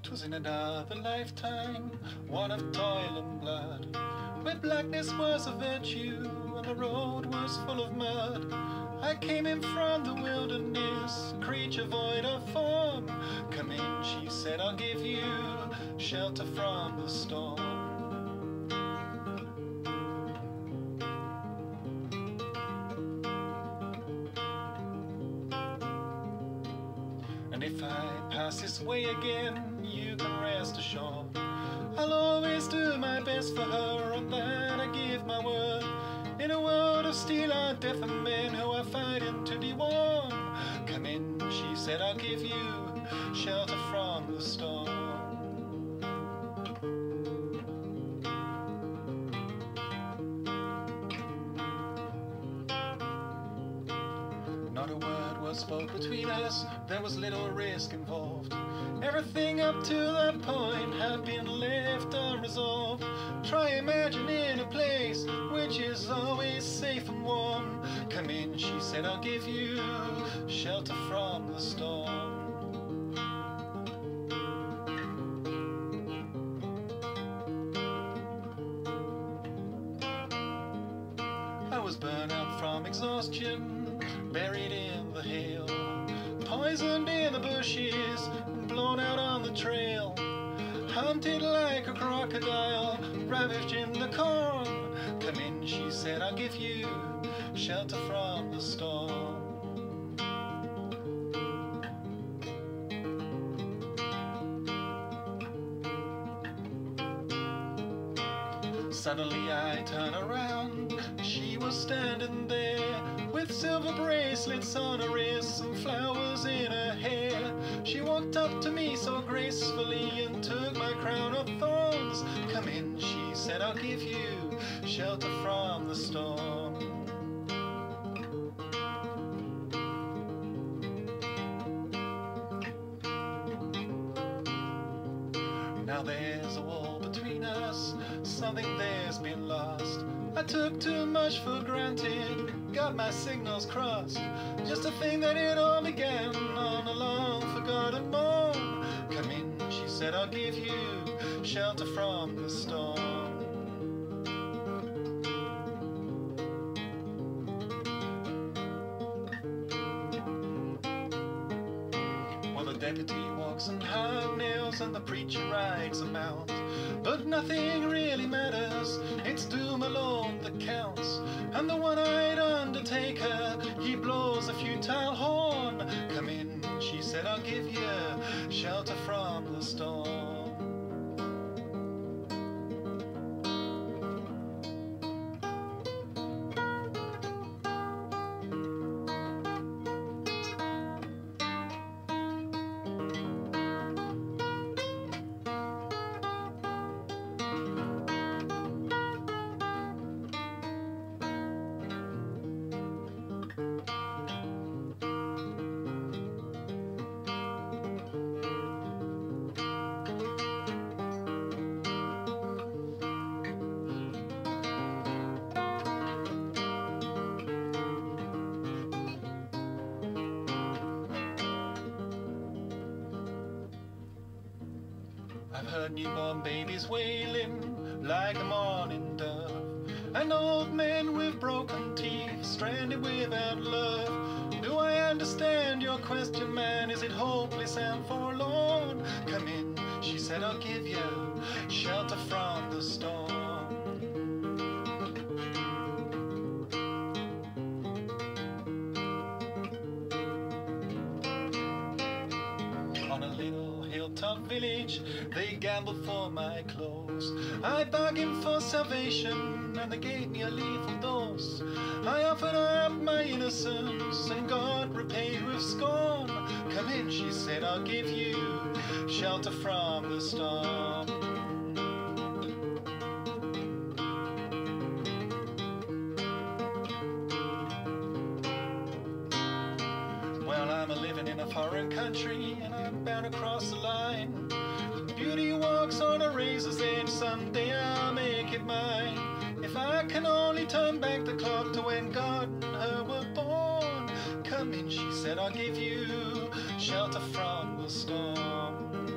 'Twas in another lifetime, one of toil and blood, where blackness was a virtue and the road was full of mud. I came in from the wilderness, a creature void of form. Come in, she said, I'll give you shelter from the storm. And if I pass this way again, you can rest assured I'll always do my best for her, and that I give my word. In a world of steel are deafened men who are fighting to be warm. Come in, she said, I'll give you shelter from the storm. Not a word was spoke between us, there was little risk involved. Everything up to that point had been left unresolved. Try imagining a place which is always safe and warm. Come in, she said, I'll give you shelter from the storm. I was burnt out from exhaustion, buried in the hail, poisoned in the bushes, blown out on the trail, hunted like a crocodile, ravaged in the corn. Come in, she said, I'll give you shelter from the storm. Suddenly I turn around, she was standing there, with silver bracelets on her wrists and flowers in her hair. She walked up to me so gracefully and took my crown of thorns. Come in, she said, I'll give you shelter from the storm. Now there's a wall between us, something there's been lost. I took too much for granted, got my signals crossed. Just to think that it all began on a long forgotten morn. Come in, she said, I'll give you shelter from the storm. Well, the deputy walks on hard nails and the preacher rides a mount, but nothing really matters, it's doom alone that counts. And the one-eyed undertaker, he blows a futile horn. Come in, she said, I'll give you shelter from the storm. I've heard newborn babies wailing like a morning dove, and old men with broken teeth stranded without love. Do I understand your question, man? Is it hopeless and forlorn? Come in, she said, I'll give you shelter from the storm. On a little hilltop village, they gambled for my clothes. I bargained for salvation, and they gave me a lethal dose. I offered up my innocence, and God repaid with scorn. Come in, she said, I'll give you shelter from the storm. Well, I'm a-living in a foreign country, and I'm bound across the line. Beauty walks on a razor's edge, someday I'll make it mine. If I can only turn back the clock to when God and her were born. Come in, she said, I'll give you shelter from the storm.